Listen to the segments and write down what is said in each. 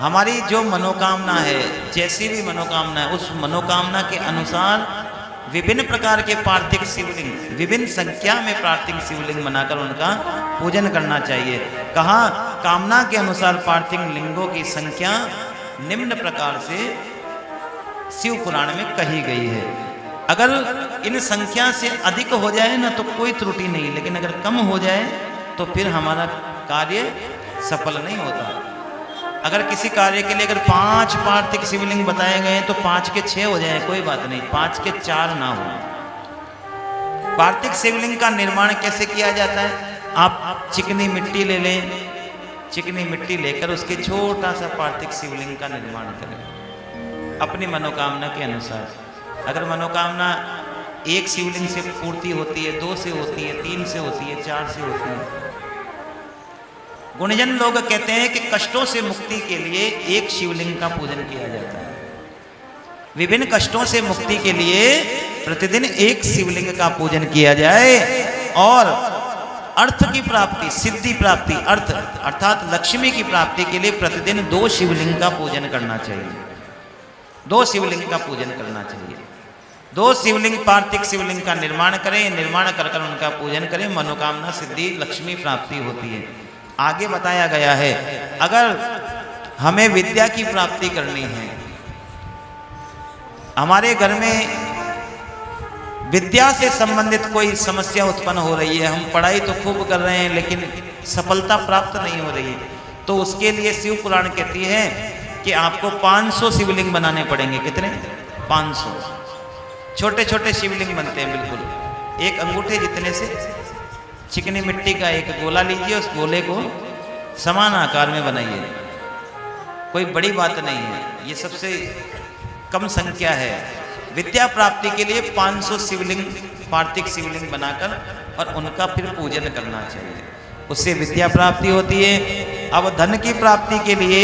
हमारी जो मनोकामना है, जैसी भी मनोकामना है, उस मनोकामना के अनुसार विभिन्न प्रकार के पार्थिव शिवलिंग, विभिन्न संख्या में पार्थिव शिवलिंग बनाकर उनका पूजन करना चाहिए। कहा कामना के अनुसार पार्थिव लिंगों की संख्या निम्न प्रकार से शिव पुराण में कही गई है। अगर इन संख्या से अधिक हो जाए ना तो कोई त्रुटि नहीं, लेकिन अगर कम हो जाए तो फिर हमारा कार्य सफल नहीं होता। अगर किसी कार्य के लिए अगर 5 पार्थिव शिवलिंग बताए गए तो 5 के 6 हो जाए कोई बात नहीं, 5 के 4 ना हो। पार्थिव शिवलिंग का निर्माण कैसे किया जाता है? आप चिकनी मिट्टी ले लें, चिकनी मिट्टी लेकर उसके छोटा सा पार्थिव शिवलिंग का निर्माण करें अपनी मनोकामना के अनुसार। अगर मनोकामना एक शिवलिंग से पूर्ति होती है, 2 से होती है, 3 से होती है, 4 से होती है। गुणजन लोग कहते हैं कि कष्टों से मुक्ति के लिए एक शिवलिंग का पूजन किया जाता है। विभिन्न कष्टों से मुक्ति के लिए प्रतिदिन एक शिवलिंग का पूजन किया जाए और अर्थ की प्राप्ति, सिद्धि प्राप्ति, अर्थ अर्थात लक्ष्मी की प्राप्ति के लिए प्रतिदिन 2 शिवलिंग का पूजन करना चाहिए। 2 शिवलिंग का पूजन करना चाहिए। 2 शिवलिंग पार्थिव शिवलिंग का निर्माण करें, निर्माण कर उनका पूजन करें, मनोकामना सिद्धि लक्ष्मी प्राप्ति होती है। आगे बताया गया है अगर हमें विद्या की प्राप्ति करनी है, हमारे घर में विद्या से संबंधित कोई समस्या उत्पन्न हो रही है, हम पढ़ाई तो खूब कर रहे हैं लेकिन सफलता प्राप्त नहीं हो रही है, तो उसके लिए शिव पुराण कहती है कि आपको 500 शिवलिंग बनाने पड़ेंगे। कितने? 500 छोटे छोटे शिवलिंग बनते हैं, बिल्कुल एक अंगूठे जितने से। चिकनी मिट्टी का एक गोला लीजिए, उस गोले को समान आकार में बनाइए, कोई बड़ी बात नहीं है, ये सबसे कम संख्या है। विद्या प्राप्ति के लिए 500 शिवलिंग पार्थिव शिवलिंग बनाकर और उनका फिर पूजन करना चाहिए, उससे विद्या प्राप्ति होती है। अब धन की प्राप्ति के लिए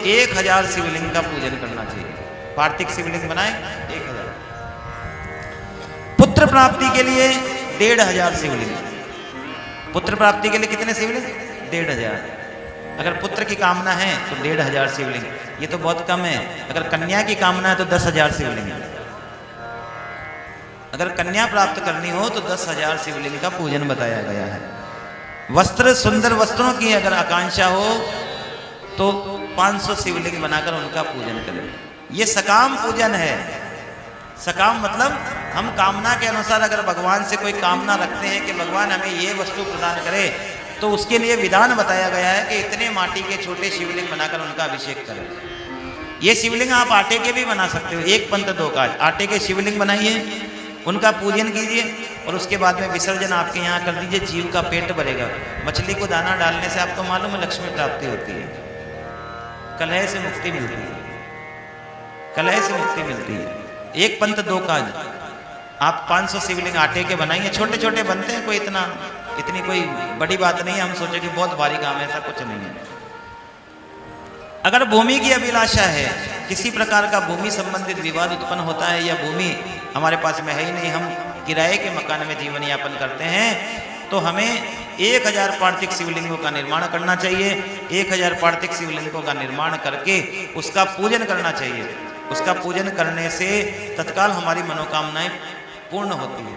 1000 शिवलिंग का पूजन करना चाहिए। पार्थिव शिवलिंग बनाए 1000। पुत्र प्राप्ति के लिए 1500 शिवलिंग। पुत्र प्राप्ति के लिए कितने शिवलिंग? 1500। अगर पुत्र की कामना है तो 1500 शिवलिंग, ये तो बहुत कम है। अगर कन्या की कामना है तो 10,000 शिवलिंग। अगर कन्या प्राप्त करनी हो तो 10,000 शिवलिंग का पूजन बताया गया है। वस्त्र, सुंदर वस्त्रों की अगर आकांक्षा हो तो 500 शिवलिंग बनाकर उनका पूजन करें। ये सकाम पूजन है। सकाम मतलब हम कामना के अनुसार अगर भगवान से कोई कामना रखते हैं कि भगवान हमें ये वस्तु प्रदान करे, तो उसके लिए विधान बताया गया है कि इतने माटी के छोटे शिवलिंग बनाकर उनका अभिषेक करें। ये शिवलिंग आप आटे के भी बना सकते हो, 1 पंथ 2 काज। आटे के शिवलिंग बनाइए, उनका पूजन कीजिए और उसके बाद में विसर्जन आपके यहाँ कर दीजिए, जीव का पेट भरेगा। मछली को दाना डालने से आपको मालूम है लक्ष्मी प्राप्ति होती है, कलह से मुक्ति मिलती है, कलह से मुक्ति मिलती है। 1 पंथ 2 काज। आप 500 शिवलिंग आटे के बनाइए, छोटे छोटे बनते हैं, कोई इतनी कोई बड़ी बात नहीं है हम सोचे कि बहुत भारी काम है, ऐसा कुछ नहीं है। अगर भूमि की अभिलाषा है, किसी प्रकार का भूमि संबंधित विवाद उत्पन्न होता है या भूमि हमारे पास में है ही नहीं, हम किराए के मकान में जीवन यापन करते हैं, तो हमें 1000 पार्थिव शिवलिंगों का निर्माण करना चाहिए। 1000 पार्थिव शिवलिंगों का निर्माण करके उसका पूजन करना चाहिए। उसका पूजन करने से तत्काल हमारी मनोकामनाएं पूर्ण होती है।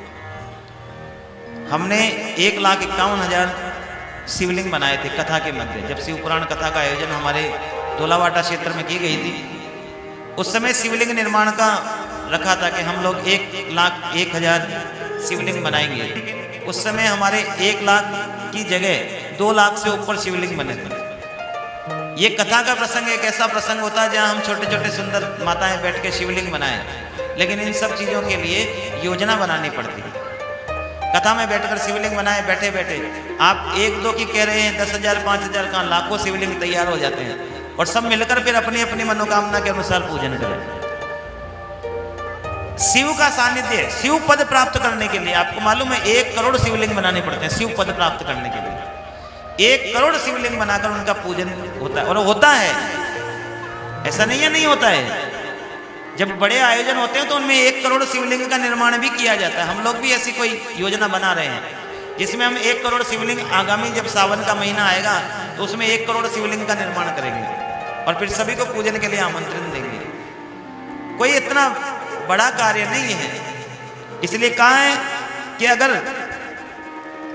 हमने 1,51,000 शिवलिंग बनाए थे कथा के मध्य। जब शिव पुराण कथा का आयोजन हमारे तोलावाटा क्षेत्र में की गई थी, उस समय शिवलिंग निर्माण का रखा था कि हम लोग 1,01,000 शिवलिंग बनाएंगे। उस समय हमारे 1 लाख की जगह 2 लाख से ऊपर शिवलिंग बने थे। ये कथा का प्रसंग एक ऐसा प्रसंग होता है जहाँ हम छोटे छोटे सुंदर माताएं बैठ के शिवलिंग बनाएं, लेकिन इन सब चीज़ों के लिए योजना बनानी पड़ती है। कथा में बैठकर शिवलिंग बनाए बैठे बैठे आप 1-2 की कह रहे हैं, 10,000 5,000 का लाखों शिवलिंग तैयार हो जाते हैं और सब मिलकर फिर अपनी अपनी मनोकामना के अनुसार पूजन करें। शिव का सानिध्य, शिव पद प्राप्त करने के लिए आपको मालूम है 1 करोड़ शिवलिंग बनाने पड़ते हैं। शिव पद प्राप्त करने के लिए 1 करोड़ शिवलिंग बनाकर उनका पूजन होता है, और होता है, ऐसा नहीं है नहीं होता है। जब बड़े आयोजन होते हैं तो उनमें 1 करोड़ शिवलिंग का निर्माण भी किया जाता है। हम लोग भी ऐसी कोई योजना बना रहे हैं जिसमें हम 1 करोड़ शिवलिंग, आगामी जब सावन का महीना आएगा तो उसमें 1 करोड़ शिवलिंग का निर्माण करेंगे। और फिर सभी को पूजन के लिए आमंत्रण देंगे। कोई इतना बड़ा कार्य नहीं है। इसलिए कहा है कि अगर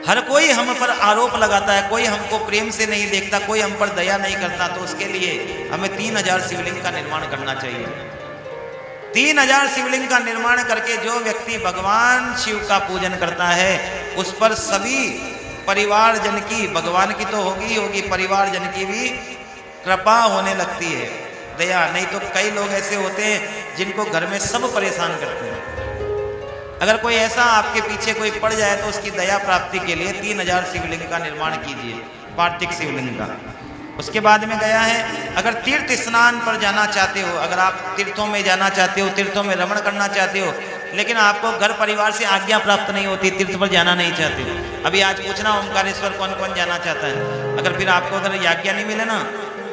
हर कोई हम पर आरोप लगाता है, कोई हमको प्रेम से नहीं देखता, कोई हम पर दया नहीं करता, तो उसके लिए हमें 3000 शिवलिंग का निर्माण करना चाहिए। 3000 शिवलिंग का निर्माण करके जो व्यक्ति भगवान शिव का पूजन करता है, उस पर सभी परिवार जन की, भगवान की तो होगी ही होगी, परिवार जन की भी कृपा होने लगती है, दया। नहीं तो कई लोग ऐसे होते हैं जिनको घर में सब परेशान करते हैं। अगर कोई ऐसा आपके पीछे कोई पड़ जाए तो उसकी दया प्राप्ति के लिए 3000 शिवलिंग का निर्माण कीजिए, पार्थिव शिवलिंग का। उसके बाद में गया है, अगर तीर्थ स्नान पर जाना चाहते हो, अगर आप तीर्थों में जाना चाहते हो, तीर्थों में रमण करना चाहते हो, लेकिन आपको घर परिवार से आज्ञा प्राप्त नहीं होती, तीर्थ पर जाना नहीं चाहते हो। अभी आज पूछना ओमकारेश्वर कौन कौन जाना चाहता है। अगर फिर आपको अगर आज्ञा नहीं मिले ना,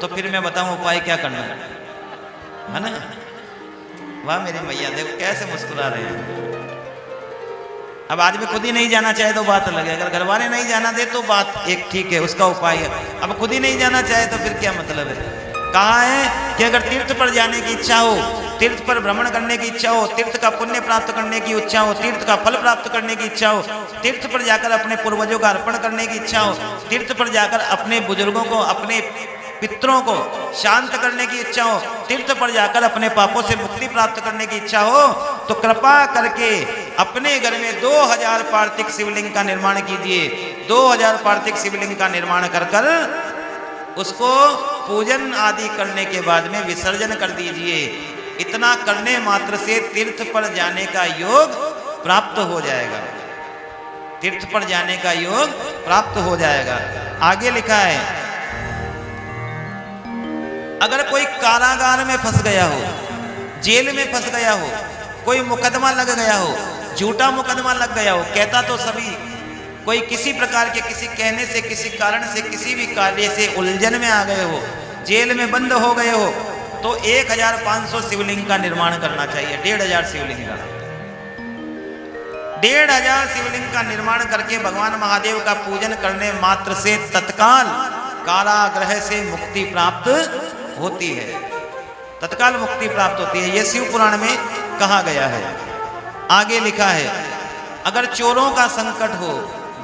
तो फिर मैं बताऊं उपाय क्या करना है ना। वाह मेरी मैया, देखो कैसे मुस्कुरा रहे हैं। अब आदमी खुद ही नहीं जाना चाहे तो बात अलग है, अगर घर वाले नहीं जाना दे तो बात एक ठीक है, उसका उपाय है। अब खुद ही नहीं जाना चाहे तो फिर क्या मतलब है। कहा है कि अगर तीर्थ पर जाने की इच्छा हो, तीर्थ पर भ्रमण करने की इच्छा हो, तीर्थ का पुण्य प्राप्त करने की इच्छा हो, तीर्थ का फल प्राप्त करने की इच्छा हो, तीर्थ पर जाकर अपने पूर्वजों का अर्पण करने की इच्छा हो, तीर्थ पर जाकर अपने बुजुर्गों को, अपने पितरों को शांत करने की इच्छा हो, तीर्थ पर जाकर अपने पापों से मुक्ति प्राप्त करने की इच्छा हो, तो कृपा करके अपने घर में 2000 पार्थिव शिवलिंग का निर्माण कीजिए। 2000 पार्थिव शिवलिंग का निर्माण कर कर उसको पूजन आदि करने के बाद में विसर्जन कर दीजिए। इतना करने मात्र से तीर्थ पर जाने का योग प्राप्त हो जाएगा, तीर्थ पर जाने का योग प्राप्त हो जाएगा। आगे लिखा है, अगर कोई कारागार में फंस गया हो, जेल में फंस गया हो, कोई मुकदमा लग गया हो, झूठा मुकदमा लग गया हो, कहता तो सभी, कोई किसी प्रकार के किसी कहने से, किसी कारण से, किसी भी कार्य से उलझन में आ गए हो, जेल में बंद हो गए हो, तो 1500 शिवलिंग का निर्माण करना चाहिए। 1500 शिवलिंग का, 1500 शिवलिंग का निर्माण करके भगवान महादेव का पूजन करने मात्र से तत्काल कारागृह से मुक्ति प्राप्त होती है, तत्काल मुक्ति प्राप्त होती है। यह शिव पुराण में कहा गया है। आगे लिखा है, अगर चोरों का संकट हो,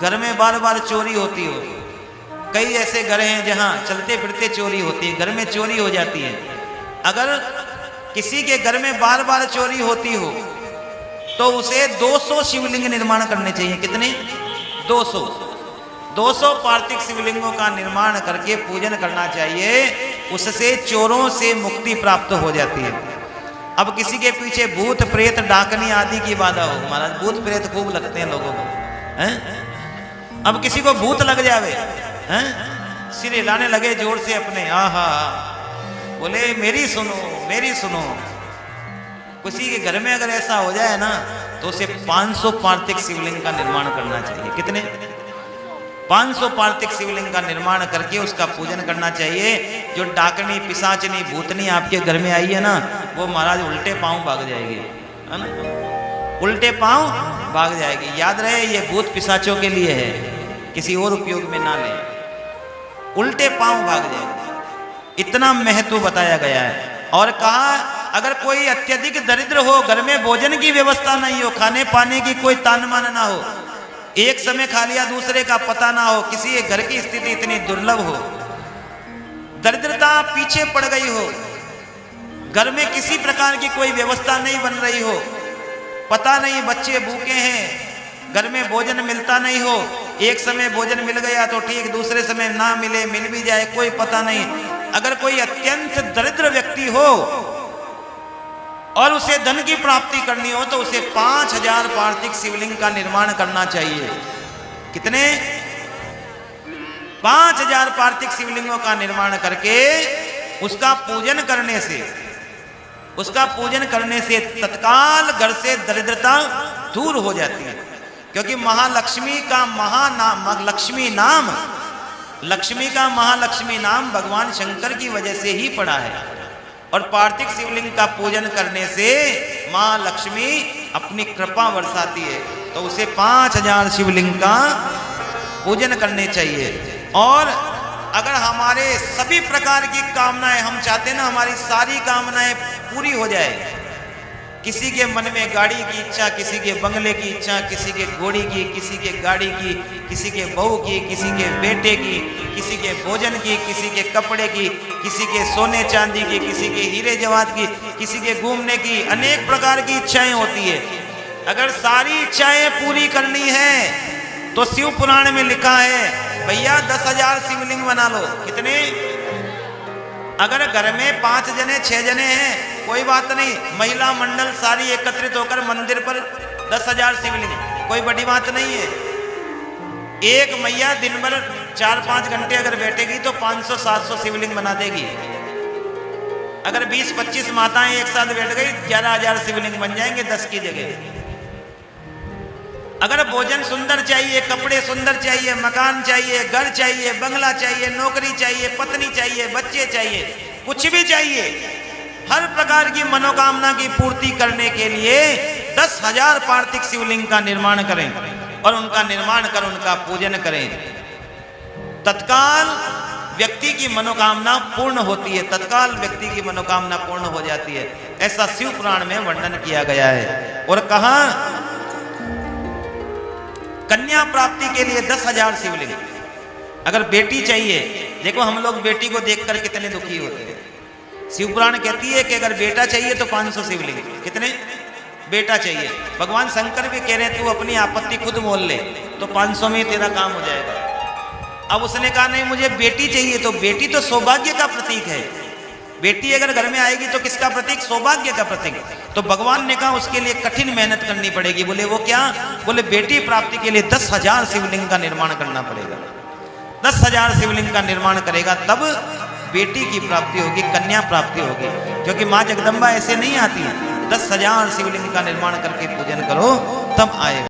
घर में बार बार चोरी होती हो, कई ऐसे घर हैं जहां चलते फिरते चोरी होती है, घर में चोरी हो जाती है। अगर किसी के घर में बार बार चोरी होती हो तो उसे 200 शिवलिंग निर्माण करने चाहिए। कितने? 200 पार्थिव शिवलिंगों का निर्माण करके पूजन करना चाहिए। उससे चोरों से मुक्ति प्राप्त हो जाती है। अब किसी के पीछे भूत प्रेत डाकनी आदि की बाधा हो, महाराज भूत प्रेत खूब लगते हैं लोगों को, हैं? अब किसी को भूत लग जावे, हैं? सिर हिलाने लगे जोर से अपने, आहा, बोले मेरी सुनो, मेरी सुनो। किसी के घर में अगर ऐसा हो जाए ना, तो उसे 500 पार्थिव शिवलिंग का निर्माण करना चाहिए। कितने? 500 पार्थिव शिवलिंग का निर्माण करके उसका पूजन करना चाहिए। जो डाकनी, पिशाचनी, भूतनी आपके घर में आई है ना, वो महाराज उल्टे पांव भाग जाएगी, है ना? उल्टे पांव भाग जाएगी। याद रहे, ये भूत पिशाचों के लिए है, किसी और उपयोग में ना ले। उल्टे पांव भाग जाएगी, इतना महत्व बताया गया है। और कहा, अगर कोई अत्यधिक दरिद्र हो, घर में भोजन की व्यवस्था नहीं हो, खाने पाने की कोई तान मान ना हो, एक समय खा लिया दूसरे का पता ना हो, किसी एक घर की स्थिति इतनी दुर्लभ हो, दरिद्रता पीछे पड़ गई हो, घर में किसी प्रकार की कोई व्यवस्था नहीं बन रही हो, पता नहीं बच्चे भूखे हैं, घर में भोजन मिलता नहीं हो, एक समय भोजन मिल गया तो ठीक, दूसरे समय ना मिले, मिल भी जाए कोई पता नहीं। अगर कोई अत्यंत दरिद्र व्यक्ति हो और उसे धन की प्राप्ति करनी हो, तो उसे 5000 पार्थिव शिवलिंग का निर्माण करना चाहिए। कितने? 5000 पार्थिव शिवलिंगों का निर्माण करके उसका पूजन करने से, उसका पूजन करने से तत्काल घर से दरिद्रता दूर हो जाती है। क्योंकि महालक्ष्मी का महानाम, लक्ष्मी नाम, लक्ष्मी का महालक्ष्मी नाम भगवान शंकर की वजह से ही पड़ा है। और पार्थिव शिवलिंग का पूजन करने से मां लक्ष्मी अपनी कृपा बरसाती है। तो उसे 5000 शिवलिंग का पूजन करने चाहिए। और अगर हमारे सभी प्रकार की कामनाएं, हम चाहते हैं ना हमारी सारी कामनाएं पूरी हो जाए, किसी के मन में गाड़ी की इच्छा, किसी के बंगले की इच्छा, किसी के घोड़ी की, किसी के गाड़ी की, किसी के बहू की, किसी के बेटे की, किसी के भोजन की, किसी के कपड़े की, किसी के सोने चांदी की, किसी के हीरे जवाहरात की, किसी के घूमने की, अनेक प्रकार की इच्छाएं होती है। अगर सारी इच्छाएं पूरी करनी है तो शिव पुराण में लिखा है भैया 10,000 शिवलिंग बना लो। कितने? अगर घर में 5 जने 6 जने हैं कोई बात नहीं, महिला मंडल सारी एकत्रित होकर मंदिर पर 10,000 शिवलिंग, कोई बड़ी बात नहीं है। एक मैया दिन भर 4-5 घंटे अगर बैठेगी तो 500-700 शिवलिंग बना देगी। अगर 20-25 माताएं एक साथ बैठ गई 11,000 शिवलिंग बन जाएंगे 10 की जगह। अगर भोजन सुंदर चाहिए, कपड़े सुंदर चाहिए, मकान चाहिए, घर चाहिए, बंगला चाहिए, नौकरी चाहिए, पत्नी चाहिए, बच्चे चाहिए, कुछ भी चाहिए, हर प्रकार की मनोकामना की पूर्ति करने के लिए 10,000 पार्थिव शिवलिंग का निर्माण करें और उनका निर्माण कर उनका पूजन करें। तत्काल व्यक्ति की मनोकामना पूर्ण होती है, तत्काल व्यक्ति की मनोकामना पूर्ण हो जाती है। ऐसा शिव पुराण में वर्णन किया गया है। और कहा कन्या प्राप्ति के लिए 10,000 शिवलिंग। अगर बेटी चाहिए, देखो हम लोग बेटी को देखकर कितने दुखी होते हैं। शिव पुराण कहती है कि अगर बेटा चाहिए तो 500 शिवलिंग। कितने? बेटा चाहिए। भगवान शंकर भी कह रहे हैं तू अपनी आपत्ति खुद बोल ले तो 500 में तेरा काम हो जाएगा। अब उसने कहा नहीं मुझे बेटी चाहिए, तो बेटी तो सौभाग्य का प्रतीक है। बेटी अगर घर में आएगी तो किसका प्रतीक? सौभाग्य का प्रतीक। तो भगवान ने कहा उसके लिए कठिन मेहनत करनी पड़ेगी। बोले वो क्या? बोले बेटी प्राप्ति के लिए 10,000 शिवलिंग का निर्माण करना पड़ेगा। 10,000 शिवलिंग का निर्माण करेगा तब बेटी की प्राप्ति होगी, कन्या प्राप्ति होगी। क्योंकि माँ जगदम्बा ऐसे नहीं आती है। 10,000 शिवलिंग का निर्माण करके पूजन करो तब आएगा।